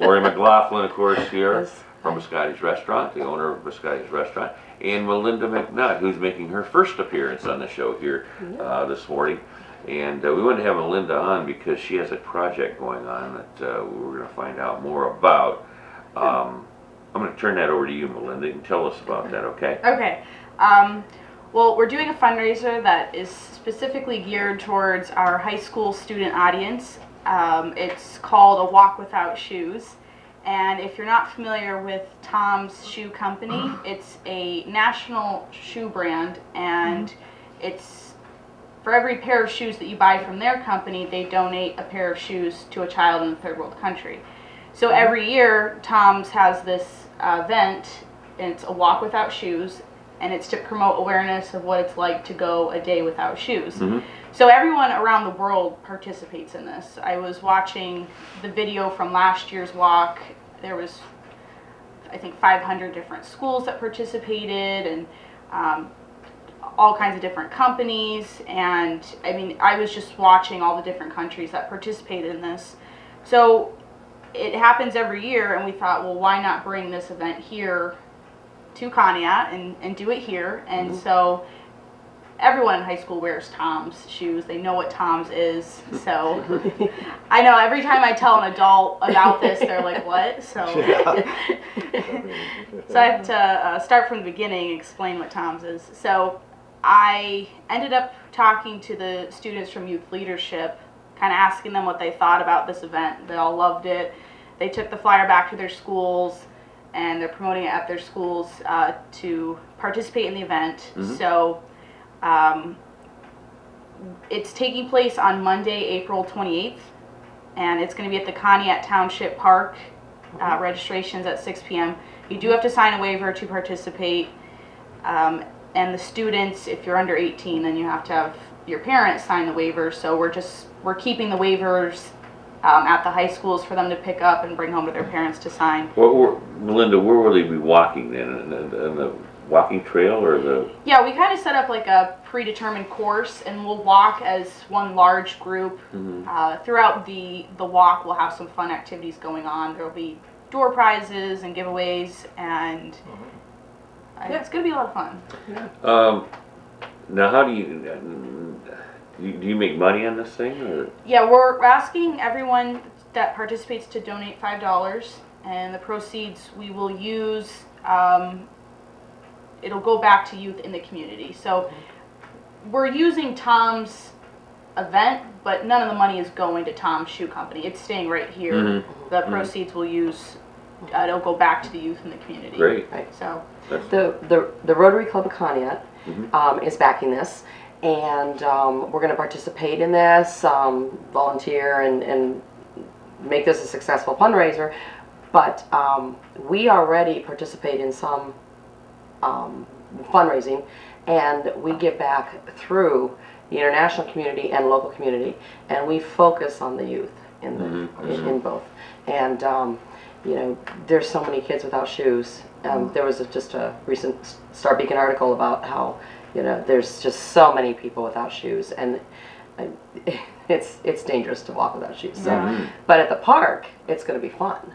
Lori McLaughlin, of course, here Yes. from Biscotti's Restaurant, the owner of Biscotti's Restaurant, and Melinda McNutt, who's making her first appearance on the show here this morning. And we wanted to have Melinda on because she has a project going on that we're going to find out more about. I'm going to turn that over to you, Melinda, and tell us about that, okay? Okay. Well, we're doing a fundraiser that is specifically geared towards our high school student audience. It's called A Walk Without Shoes. And if you're not familiar with Tom's Shoe Company, it's a national shoe brand, and it's for every pair of shoes that you buy from their company, they donate a pair of shoes to a child in a third world country. So every year, Tom's has this event, and it's a walk without shoes, and it's to promote awareness of what it's like to go a day without shoes. So everyone around the world participates in this. I was watching the video from last year's walk. There was, I think, 500 different schools that participated, and all kinds of different companies. And I mean, I was just watching all the different countries that participated in this. So it happens every year, and we thought, well, why not bring this event here to Conneaut and do it here? And so everyone in high school wears Tom's shoes. They know what Tom's is. So I know every time I tell an adult about this, they're like, what? So, so I have to start from the beginning and explain what Tom's is. So I ended up talking to the students from youth leadership, kind of asking them what they thought about this event. They all loved it. They took the flyer back to their schools, and they're promoting it at their schools to participate in the event. So it's taking place on Monday, April 28th, and it's going to be at the Conneaut Township Park. Registration's at 6 p.m. You do have to sign a waiver to participate, and the students, if you're under 18, then you have to have your parents sign the waiver. So we're keeping the waivers at the high schools for them to pick up and bring home to their parents to sign. Well, Melinda, where will they be walking then? In the walking trail or the... Yeah, we kind of set up like a predetermined course, and we'll walk as one large group. Throughout the walk, we'll have some fun activities going on. There will be door prizes and giveaways, and it's going to be a lot of fun. Now, how do you make money on this thing? Or? Yeah, we're asking everyone that participates to donate $5, and the proceeds we will use, it'll go back to youth in the community. So we're using Tom's event, but none of the money is going to Tom's Shoe Company. It's staying right here. The proceeds we'll use, it'll go back to the youth in the community. Great. Right. So The Rotary Club of Conneaut is backing this, and we're going to participate in this, volunteer, and make this a successful fundraiser. But we already participate in some fundraising, and we give back through the international community and local community, and we focus on the youth in the in both. And you know, there's so many kids without shoes. There was just a recent Star Beacon article about how, you know, there's just so many people without shoes, and it's dangerous to walk without shoes. So, but at the park, it's going to be fun.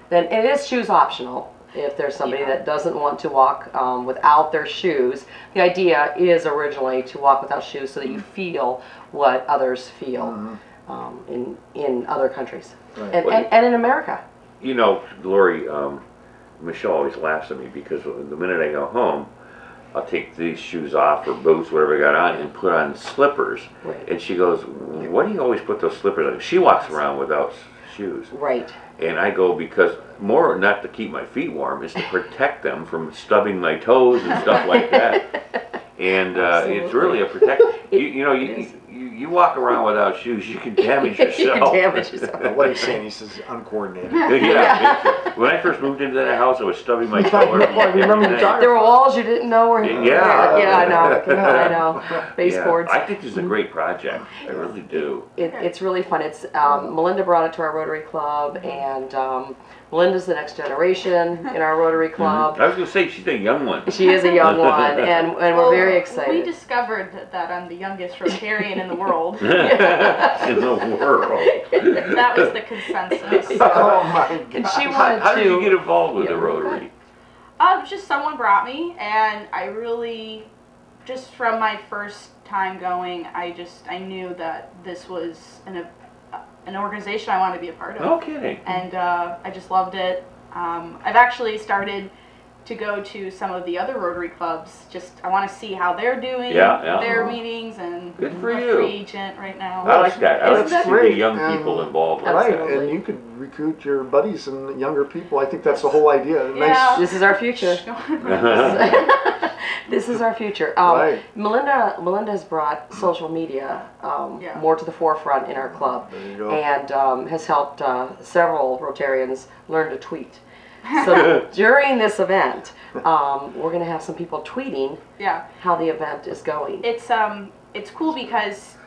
Then it is shoes optional. If there's somebody that doesn't want to walk without their shoes, the idea is originally to walk without shoes so that you feel what others feel in other countries, and in America. You know, Lori, Michelle always laughs at me because the minute I go home, I'll take these shoes off or boots, whatever I got on, and put on slippers. Right. And she goes, "Why do you always put those slippers on?" She walks around without shoes. Right. And I go, because more not to keep my feet warm, is to protect them from stubbing my toes and stuff like that. And it's really a protect. You walk around without shoes, you can damage yourself. You can damage yourself. What he's saying, he says uncoordinated. Yeah. When I first moved into that house, I was stubbing my toe every day. There were walls you didn't know were. Yeah, I know. I know. Baseboards. I think this is a great project. I really do. It's really fun. It's Melinda brought it to our Rotary Club, and Melinda's the next generation in our Rotary Club. I was going to say, she's a young one. She is a young one, and we're very excited. We discovered that I'm the youngest Rotarian in the world. world. In the world. That was the consensus. Oh my And God. she wanted How did you to. get involved with Yeah. the Rotary? Just someone brought me, and I really, just from my first time going, I knew that this was an organization I wanted to be a part of. No kidding. And I just loved it. I've actually started to go to some of the other Rotary clubs. I want to see how they're doing their meetings, and Good for I'm a you. free agent right now. I like that. I like Isn't to that see the great? young And- people involved with Right, that. Absolutely. and you could recruit your buddies and younger people. I think that's the whole idea. Yeah. This is our future. This is our future. Right. Melinda has brought social media Yeah. more to the forefront in our club, There you go. and has helped several Rotarians learn to tweet. So during this event, we're going to have some people tweeting Yeah. how the event is going. It's cool because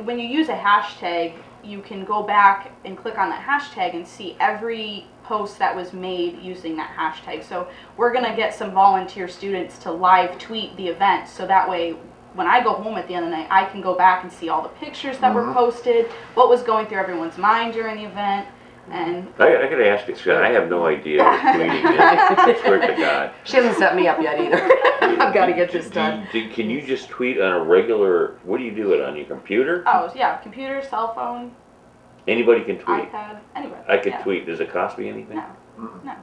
when you use a hashtag, you can go back and click on that hashtag and see every post that was made using that hashtag. So we're gonna get some volunteer students to live tweet the event, so that way when I go home at the end of the night, I can go back and see all the pictures that were posted, what was going through everyone's mind during the event, and I gotta ask you, Scott, I have no idea what tweeting is. I swear to God. She hasn't set me up yet either. I've got to get this done. Can you just tweet on a regular, what do you do it on your computer? oh yeah, computer, cell phone, Anybody can tweet. iPad, anyway. I could yeah. tweet. Does it cost me anything? No.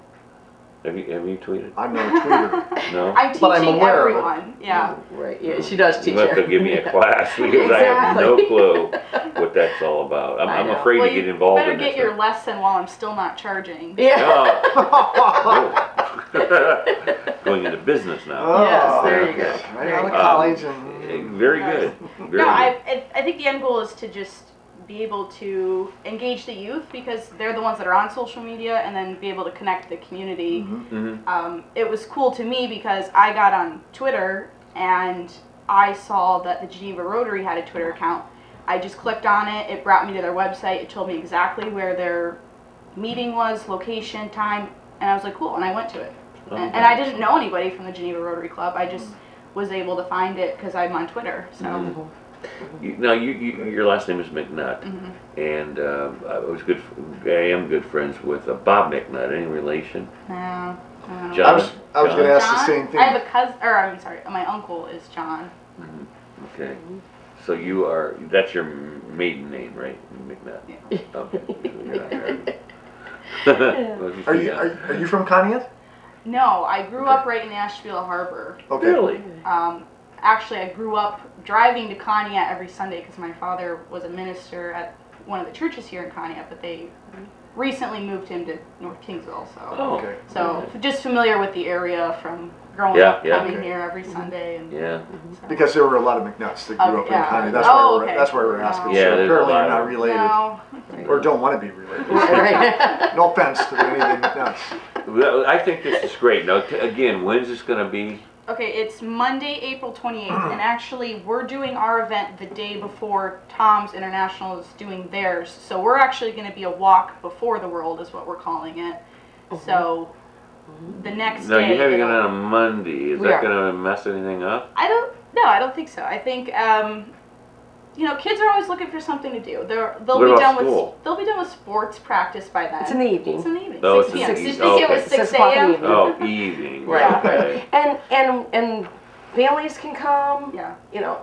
Have you tweeted? I'm not a tweeter. No? I'm But I'm teaching aware of it. everyone. Yeah. Right, yeah, she does teach You have to her. give me a class because I have no Exactly. clue what that's all about. I I'm know. afraid Well, to get you involved better in get this. your lesson while I'm still not charging. Yeah. No. Going into business now. Oh, Yes, there you go. Right out of college and Very good. Very No, good. I think the end goal is to just be able to engage the youth, because they're the ones that are on social media, and then be able to connect the community. Mhm. It was cool to me because I got on Twitter and I saw that the Geneva Rotary had a Twitter account. I just clicked on it, it brought me to their website, it told me exactly where their meeting was, location, time, and I was like, cool, and I went to it. And I didn't know anybody from the Geneva Rotary Club, I just was able to find it because I'm on Twitter, so. Mhm. Your last name is McNutt, and I am good friends with Bob McNutt. Any relation? No, I don't know. John? I was going to ask the John? same thing. I have a cousin, or I'm sorry, my uncle is John. Okay. So that's your maiden name, right? McNutt? Yeah. Okay. Are you from Conneaut? No, I grew up right in Asheville Harbor. Okay. Really? Actually, I grew up driving to Conneaut every Sunday because my father was a minister at one of the churches here in Conneaut, but they recently moved him to North Kingsville. So, Oh. Okay. so just familiar with the area from growing Yeah, up, yeah. coming Okay. here every Sunday. And Yeah. so. Because there were a lot of McNutts that grew up in yeah. Conneaut. That's, Oh, why okay. that's why we're asking. No. Yeah, So there's a apparently lot you're not of- related. No. Or don't want to be related. Right. No offense to any of the McNutts. Well, I think this is great. Now, again, when's this going to be? Okay, it's Monday, April 28th, and actually we're doing our event the day before Tom's International is doing theirs. So we're actually going to be a walk before the world is what we're calling it. So the next No, day. you're having it it'll- on a Monday. Is We that are. going to mess anything up? I don't think so. I think kids are always looking for something to do. They'll What be about done school? with they'll be done with sports practice by then. It's in the evening. It's in the evening. Oh, 6 it's in the p.m. evening. Did you say it was Okay. 6 6 o'clock in the a.m.? evening. Oh, evening. Yeah. Okay. And families can come. Yeah. You know,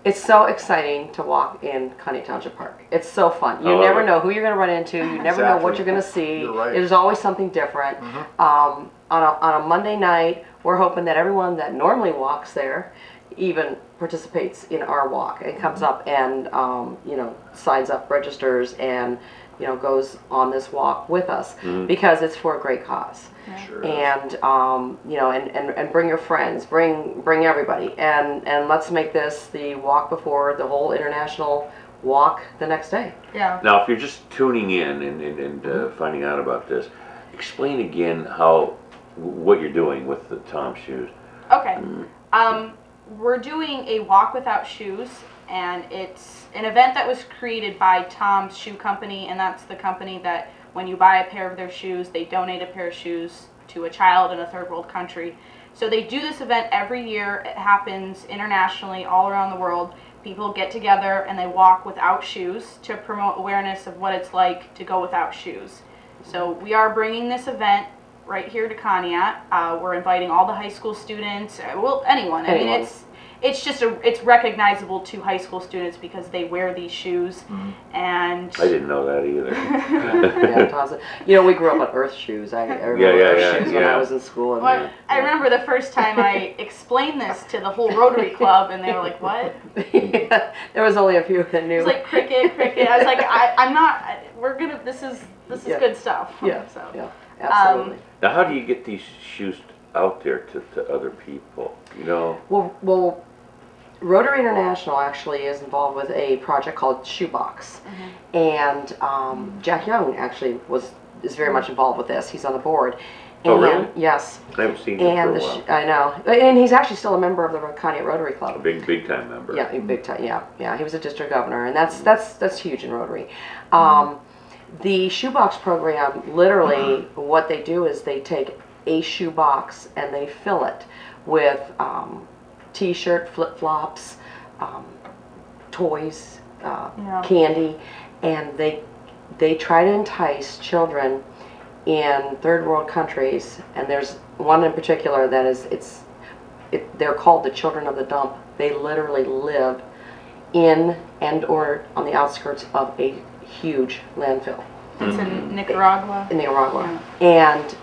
it's so exciting to walk in Conneaut Township Park. It's so fun. I You love never it. know who you're going to run into. You never know what Exactly. you're going to see. You're right. There's always something different. On a Monday night, we're hoping that everyone that normally walks there even participates in our walk and comes up and signs up, registers, and goes on this walk with us because it's for a great cause. Sure. And and bring your friends, bring everybody, and let's make this the walk before the whole international walk the next day. Yeah. Now, if you're just tuning in and finding out about this, explain again what you're doing with the Tom shoes. Okay. We're doing a walk without shoes, and it's an event that was created by Tom's Shoe Company, and that's the company that when you buy a pair of their shoes, they donate a pair of shoes to a child in a third world country. So they do this event every year. It happens internationally, all around the world. People get together and they walk without shoes to promote awareness of what it's like to go without shoes. So we are bringing this event right here to Conneaut. We're inviting all the high school students, well, anyone. I mean, it's just it's recognizable to high school students because they wear these shoes. And I didn't know that either. Yeah, toss it. You know, we grew up on Earth shoes. I remember Earth shoes when I was in school. And well, I remember the first time I explained this to the whole Rotary Club, and they were like, "What?" Yeah, there was only a few that knew. It was like cricket. I was like, I'm not. We're gonna. This is good stuff. Yeah. So. Yeah. Absolutely. Now, how do you get these shoes out there to other people? You know. Well, Rotary International actually is involved with a project called Shoebox, and Jack Young actually is very much involved with this. He's on the board. Oh, really? Yes. I haven't seen him for a while. I know, and he's actually still a member of the Conneaut Rotary Club. A big time member. Yeah, big time. Yeah. He was a district governor, and that's huge in Rotary. The shoebox program, literally, what they do is they take a shoebox and they fill it with T-shirt, flip-flops, toys, candy, and they try to entice children in third world countries. And there's one in particular that is they're called the Children of the Dump. They literally live in and or on the outskirts of a huge landfill. It's in Nicaragua. In Nicaragua. And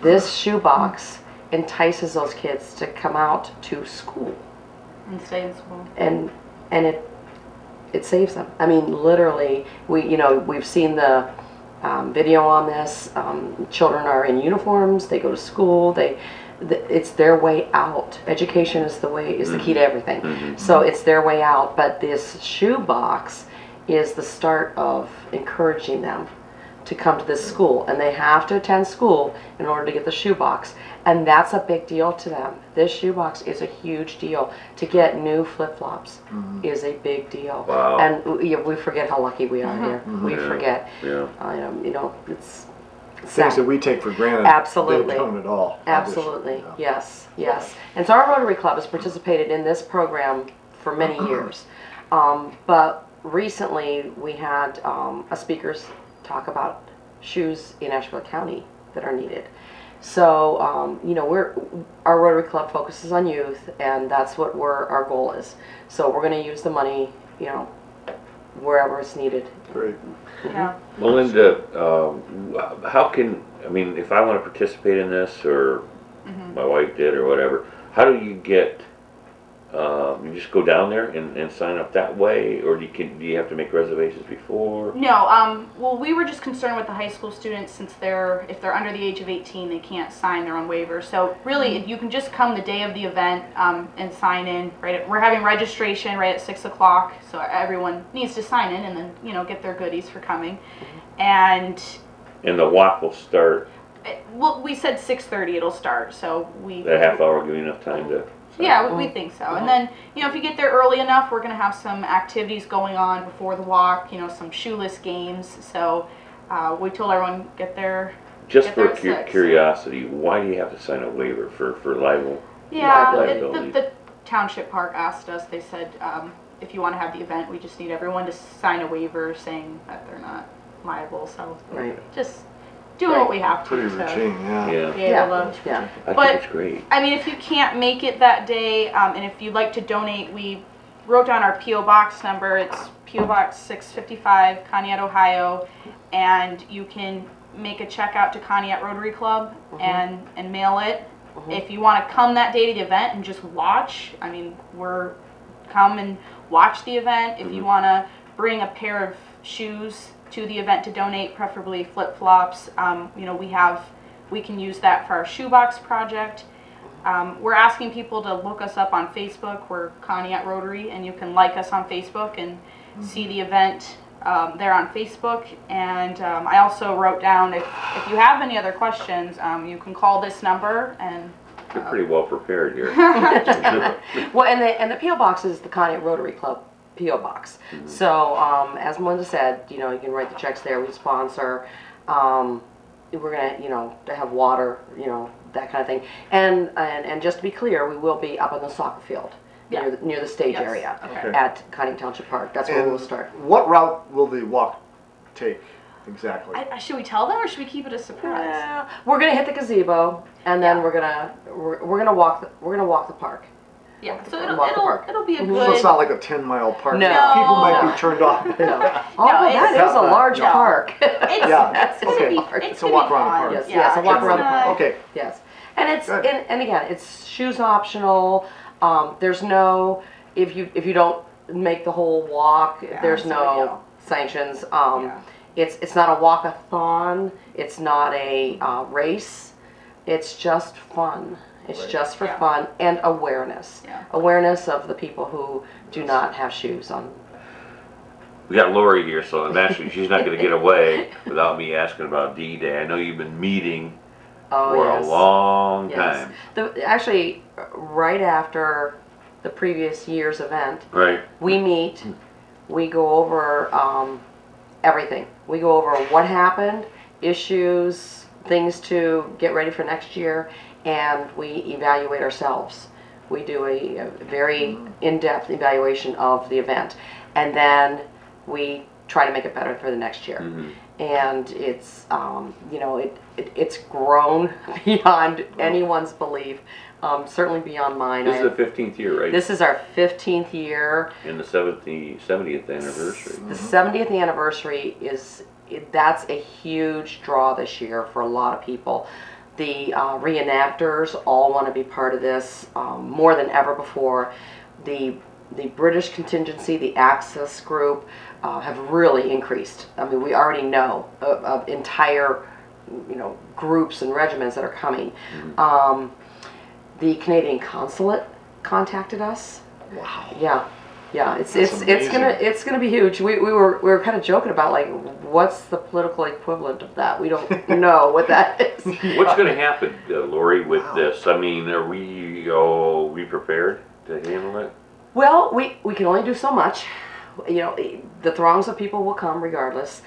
this shoebox entices those kids to come out to school. And stay in school. And it saves them. I mean, literally, we've seen the video on this. Children are in uniforms. They go to school. It's their way out. Education is the key to everything. So it's their way out. But this shoebox is the start of encouraging them to come to this school, and they have to attend school in order to get the shoebox, and that's a big deal to them. This shoebox is a huge deal. To get new flip-flops is a big deal. Wow. And we forget how lucky we are here. We forget. Yeah. It's Things sad. that we take for granted. Absolutely. They don't at all. Absolutely. Yes. And so our Rotary Club has participated in this program for many years. But recently we had a speakers talk about shoes in Asheville County that are needed. So, our Rotary Club focuses on youth, and that's what our goal is. So we're going to use the money, wherever it's needed. Great. Yeah. Melinda, if I want to participate in this, or my wife did, or whatever, how do you get, you just go down there and sign up that way, or do you have to make reservations before? No, well, we were just concerned with the high school students, since if they're under the age of 18, they can't sign their own waiver. So really, you can just come the day of the event and sign in. We're having registration right at 6 o'clock, so everyone needs to sign in and then get their goodies for coming. And the walk will start. Well, we said 6:30 it'll start, so That half hour will give you enough time to. Yeah, we think so. And then, if you get there early enough, we're going to have some activities going on before the walk, some shoeless games. So we told everyone get there. Just for at 6. curiosity, why do you have to sign a waiver for liable? Yeah, liability? the township park asked us. They said if you want to have the event, we just need everyone to sign a waiver saying that they're not liable. So just doing what we have to. Pretty routine, yeah. Be able to. I think it's great. I mean, if you can't make it that day, and if you'd like to donate, we wrote down our P.O. Box number. It's P.O. Box 655, Conneaut, Ohio, and you can make a check out to Conneaut Rotary Club and mail it. If you want to come that day to the event and just watch, come and watch the event. If you want to bring a pair of shoes to the event to donate, preferably flip-flops, we can use that for our shoebox project. We're asking people to look us up on Facebook. We're Conneaut Rotary, and you can like us on Facebook and see the event there on Facebook. And I also wrote down, if you have any other questions, you can call this number. And you're pretty well prepared here. Well, and the P.O. Box is the Conneaut Rotary Club P.O. Box. So, as Melinda said, you can write the checks there. We sponsor. we're gonna, to have water, that kind of thing. And just to be clear, we will be up on the soccer field near the stage Yes. area Okay. at Conneaut Township Park. That's where And we'll start. what route will the walk take exactly? Should we tell them or should we keep it a surprise? Yeah, we're gonna hit the gazebo, and then Yeah. we're gonna walk the park. Yeah, so Walk the park. it'll be a Mhm. good. So it's not like a 10-mile park. No. People might No. be turned off. Oh, that it's- is a large No. park. It's, Yeah, it's gonna okay. be. It's It's a gonna walk be around the fun. park. Yes, Yeah, yes, a walk it's around the not- park. Okay. Yes, and it's Good. and again, it's shoes optional. There's no if you don't make the whole walk, there's so, no sanctions. Yeah. It's not a walkathon. It's not a race. It's just fun. It's Right. just for Yeah. fun and awareness. Yeah. Awareness of the people who do not have shoes on. We got Lori here, so naturally she's not going to get away without me asking about D-Day. I know you've been meeting Oh for yes. a long Yes. time. Actually, right after the previous year's event, Right. we meet, we go over everything. We go over what happened, issues, things to get ready for next year, and we evaluate ourselves. We do a very in-depth evaluation of the event, and then we try to make it better for the next year. Mhm. And it's, it's grown beyond anyone's belief, certainly beyond mine. This is the 15th year, right? This is our 15th year. And the 70th anniversary. The 70th anniversary that's a huge draw this year for a lot of people. The reenactors all want to be part of this more than ever before. The British contingency, the Axis group, have really increased. I mean, we already know of entire, groups and regiments that are coming. The Canadian consulate contacted us. Wow. Yeah, it's amazing. gonna be huge. We were kind of joking about like what's the political equivalent of that. We don't know what that is. What's going to happen, Lori, with Wow. this? I mean, are we prepared to handle it? Well, we can only do so much. The throngs of people will come regardless.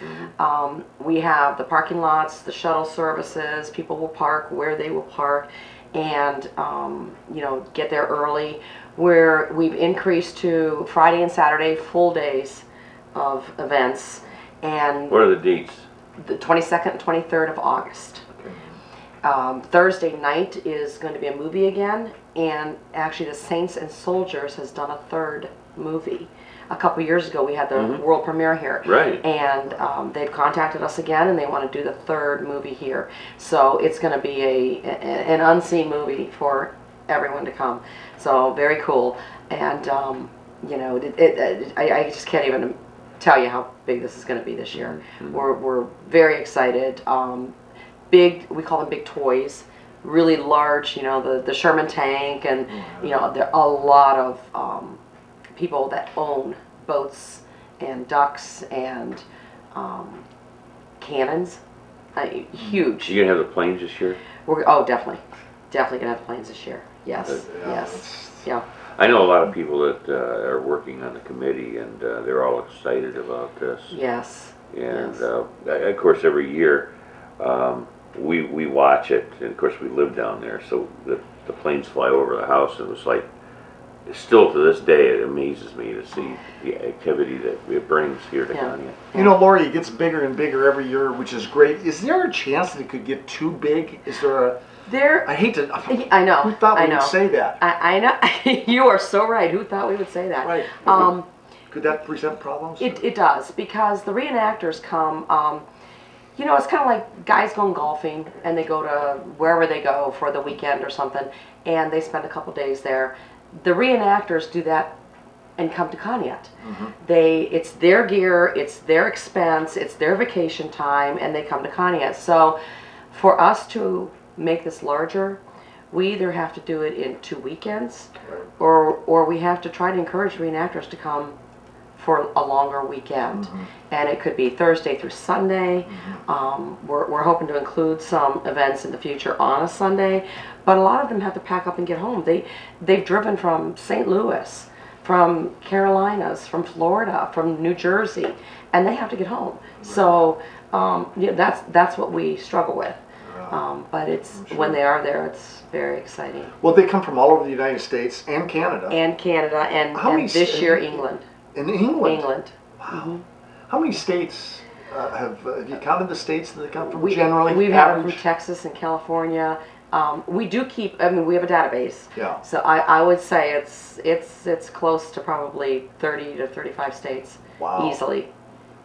We have the parking lots, the shuttle services. People will park where they will park, and get there early. We've increased to Friday and Saturday full days of events, and What are the dates? the 22nd and 23rd of August. Thursday night is going to be a movie again, and actually the Saints and Soldiers has done a third movie. A couple years ago we had the world premiere here. Right. And they've contacted us again, and they want to do the third movie here. So it's going to be an unseen movie for everyone to come. So very cool. And I just can't even tell you how big this is going to be this year. We're very excited. Big, we call them big toys, really large. The Sherman tank, and there are a lot of people that own boats and ducks and cannons. Huge. You going to have the planes this year? Definitely gonna have planes this year. Yes, yes, yeah. I know a lot of people that are working on the committee, and they're all excited about this. Yes. And Yes. of course, every year we watch it, and of course we live down there, so the planes fly over the house, and it's like, still to this day, it amazes me to see the activity that it brings here to Conneaut. Lori, it gets bigger and bigger every year, which is great. Is there a chance that it could get too big? Is there a... I hate to... I know. Who thought I we know. would say that? I know. You are so right. Who thought we would say that? Right. Could that present problems? It does, because the reenactors come, it's kind of like guys going golfing, and they go to wherever they go for the weekend or something, and they spend a couple days there. The reenactors do that and come to Conneaut. It's their gear, it's their expense, it's their vacation time, and they come to Conneaut. So for us to make this larger, we either have to do it in 2 weekends, or we have to try to encourage reenactors to come for a longer weekend. And it could be Thursday through Sunday. We're hoping to include some events in the future on a Sunday, but a lot of them have to pack up and get home. They've driven from St. Louis from Carolinas, from Florida, from New Jersey, and they have to get home. So yeah, that's what we struggle with. But it's Sure. when they are there, it's very exciting. Well, they come from all over the United States and Canada. And Canada, How many and this year st- England. In England. England. Wow. How many states have you counted the states that they come from We generally? we've had them average? from Texas and California. We do keep. I mean, we have a database. Yeah. So I would say it's close to probably 30 to 35 states. Wow. Easily.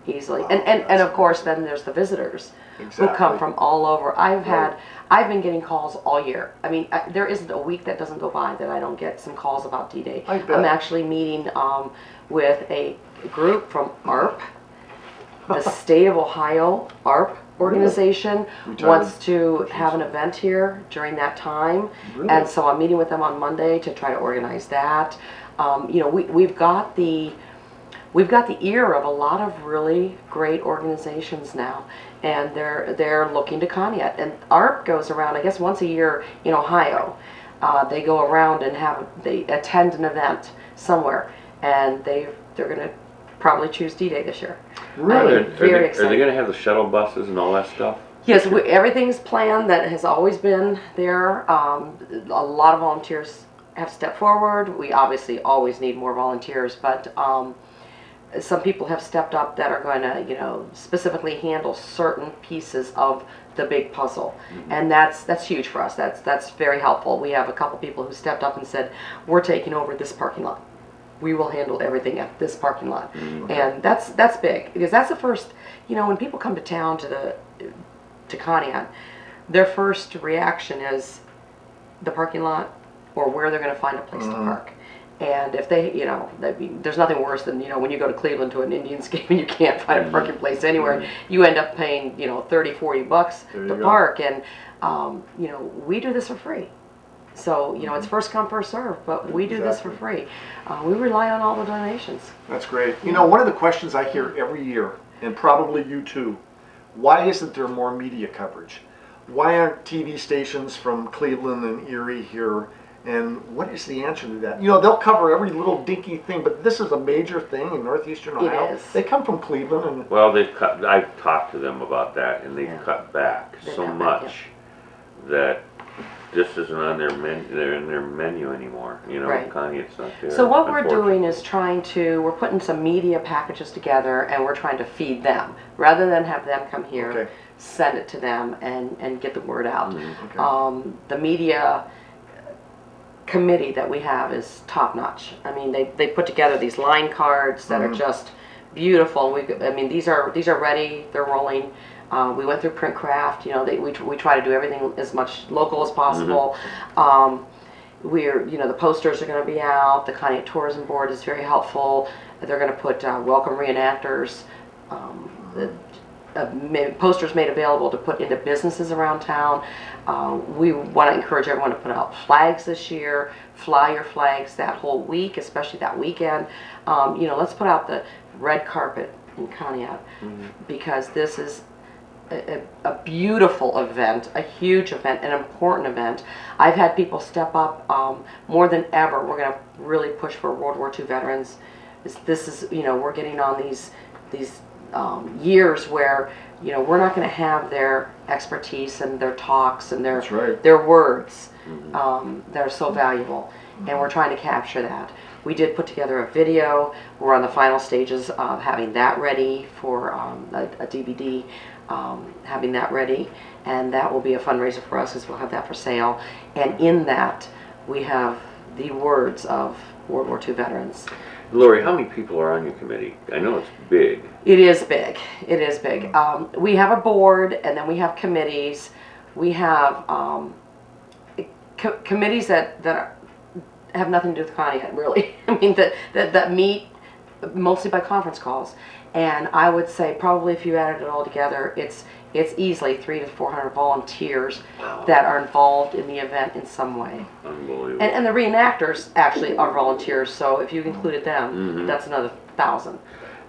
Wow, And of course then there's the visitors who come from all over. I've been getting calls all year. I mean, there isn't a week that doesn't go by that I don't get some calls about D-Day. I bet. I'm actually meeting with a group from ARP, the State of Ohio ARP organization Retired wants to have an event here during that time. Really? And so I'm meeting with them on Monday to try to organize that. You know, we've got the ear of a lot of really great organizations now, and they're looking to Conneaut. And ARP goes around, I guess, once a year in Ohio. They go around and they attend an event somewhere, and they're going to probably choose D-Day this year. Really? Very exciting. Are they going to have the shuttle buses and all that stuff? Yes, everything's planned. That has always been there. A lot of volunteers have stepped forward. We obviously always need more volunteers, but some people have stepped up that are going to, you know, specifically handle certain pieces of the big puzzle, and that's huge for us. That's very helpful. We have a couple people who stepped up and said, "We're taking over this parking lot. We will handle everything at this parking lot," and that's big because that's the first. You know, when people come to town to Conneaut, their first reaction is the parking lot or where they're going to find a place to park. And if they, you know, there's nothing worse than, you know, when you go to Cleveland to an Indians game and you can't find a parking place anywhere, you end up paying, you know, 30, 40 bucks to park. And, you know, we do this for free. So, you know, it's first come, first serve, but we do this for free. We rely on all the donations. That's great. You know, one of the questions I hear every year, and probably you too, why isn't there more media coverage? Why aren't TV stations from Cleveland and Erie here? And what is the answer to that? You know, they'll cover every little dinky thing, but this is a major thing in northeastern Ohio. It is. They come from Cleveland, and Well, I've talked to them about that, and they've cut back They've so cut back, much that this isn't on their menu. They're in their menu anymore. You know, Right. Conneaut's not there. So what we're doing unfortunately. is we're putting some media packages together and we're trying to feed them. Rather than have them come here, Okay. send it to them and get the word out. okay. The media committee that we have is top notch. I mean, they put together these line cards that are just beautiful. I mean, these are ready. They're rolling. We went through Printcraft. You know, we try to do everything as much local as possible. You know, the posters are going to be out. The Conneaut Tourism Board is very helpful. They're going to put welcome reenactors. Posters made available to put into businesses around town. We want to encourage everyone to put out flags this year. Fly your flags that whole week, especially that weekend. You know, let's put out the red carpet in Conneaut because this is a beautiful event, a huge event, an important event. I've had people step up more than ever. We're going to really push for World War II veterans. This is, you know, we're getting on these years where, you know, we're not going to have their expertise and their talks and their words that are so valuable, and we're trying to capture that. We did put together a video. We're on the final stages of having that ready for a DVD, having that ready, and that will be a fundraiser for us because we'll have that for sale. And in that, we have the words of World War II veterans. Lori, how many people are on your committee? I know it's big. It is big. It is big. We have a board, and then we have committees. We have committees that have nothing to do with Conneaut, really. I mean, that meet mostly by conference calls. And I would say probably if you added it all together, it's easily 300 to 400 volunteers that are involved in the event in some way. Unbelievable. And the reenactors actually are volunteers, so if you included them, that's another 1,000.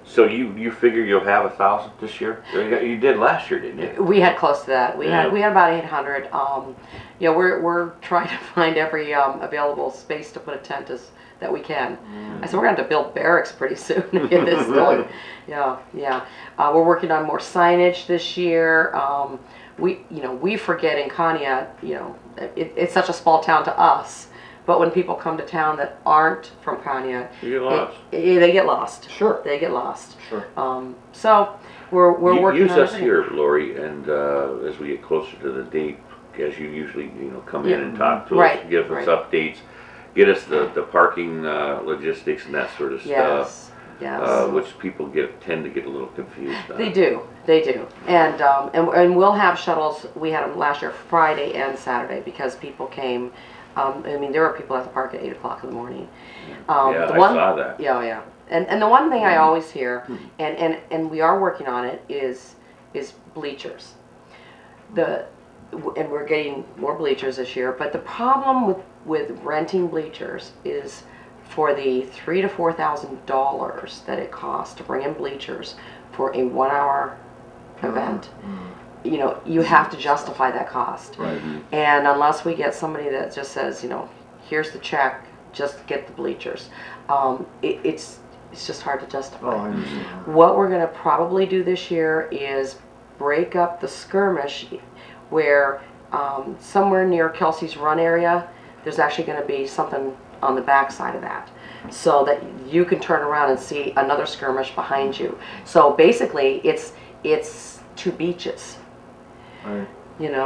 So you figure you'll have 1,000 this year? You did last year, didn't you? We had close to that. We had about 800. You know, we're trying to find every available space to put a tent as that we can. I said, we're going to have to build barracks pretty soon to get this going. Yeah, yeah. We're working on more signage this year. We forget in Conneaut, it's such a small town to us, but when people come to town that aren't from Conneaut, You get lost. they get lost. Sure. They get lost. Sure. So we're working Use on us everything. here, Lori, and as we get closer to the date, as you usually come in and talk to us, Right, give us right. updates, get us the parking logistics and that sort of stuff. Yes. Which people tend to get a little confused on. They do, and we'll have shuttles. We had them last year, Friday and Saturday, because people came. There were people at the park at 8 o'clock in the morning. Yeah, I saw that. Yeah, yeah. And the one thing I always hear, and we are working on it, is bleachers. And we're getting more bleachers this year. But the problem with renting bleachers is for the $3,000 to $4,000 that it costs to bring in bleachers for a 1 hour event. You have to justify that cost. Right. And unless we get somebody that just says, here's the check, just get the bleachers, it's just hard to justify. Oh, I understand. What we're going to probably do this year is break up the skirmish where somewhere near Kelsey's Run area, there's actually going to be something on the back side of that, so that you can turn around and see another skirmish behind you. So basically, it's two beaches. Right.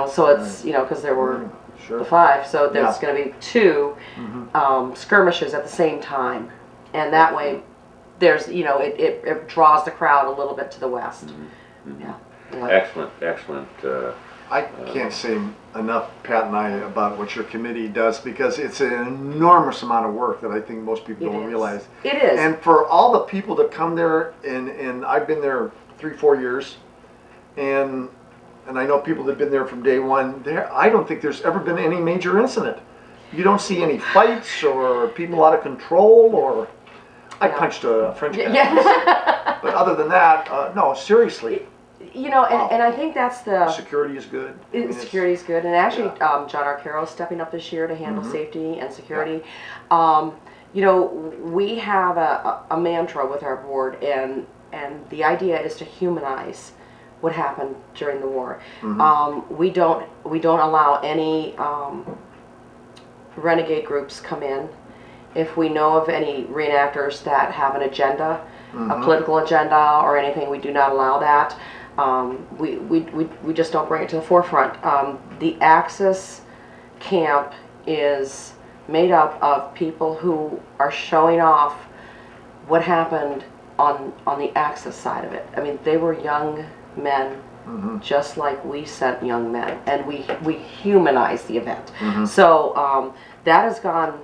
So it's because there were Sure. the 5, so there's Yeah. going to be 2 skirmishes at the same time, and that way there's it draws the crowd a little bit to the west. Yeah. Excellent. I can't say enough, Pat and I, about what your committee does, because it's an enormous amount of work that I think most people don't realize. It is. And for all the people that come there, and I've been there 3-4 years, and I know people that have been there from day one, I don't think there's ever been any major incident. You don't see any fights or people out of control, or I punched a French guy. Yeah. But other than that, no, seriously. And I think that's the Security is good. security is good, and actually John Arcaro is stepping up this year to handle safety and security. We have a mantra with our board, and the idea is to humanize what happened during the war. We don't allow any renegade groups come in. If we know of any reenactors that have an agenda, a political agenda or anything, we do not allow that. We just don't bring it to the forefront. The Axis camp is made up of people who are showing off what happened on the Axis side of it. They were young men, just like we sent young men, and we humanized the event. So that has gone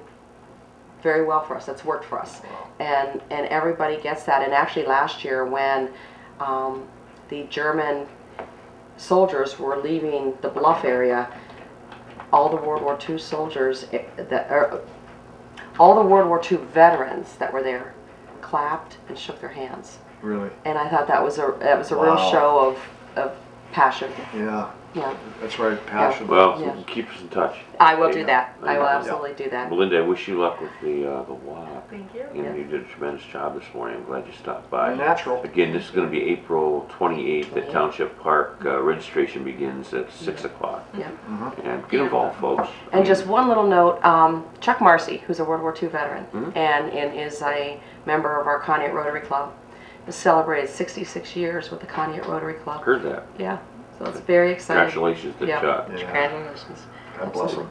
very well for us. That's worked for us, and everybody gets that. And actually, last year when the German soldiers were leaving the Bluff area, all the World War II soldiers all the World War II veterans that were there clapped and shook their hands. Really? And I thought that was a real show of passion. Yeah. Yeah. That's right, passion. Well, Yeah. keep us in touch. I will do that. Yeah. I will absolutely do that. Melinda, I wish you luck with the walk. Thank you. You did a tremendous job this morning. I'm glad you stopped by. Natural. Again, this is going to be April 28th at Township Park. Registration begins at 6 o'clock. Yeah. And get involved, folks. And just one little note, Chuck Marcy, who's a World War II veteran and is a member of our Conneaut Rotary Club, has celebrated 66 years with the Conneaut Rotary Club. Heard that. Yeah. So it's very exciting. Congratulations to Yeah. Chuck. Yeah. Congratulations. God bless him.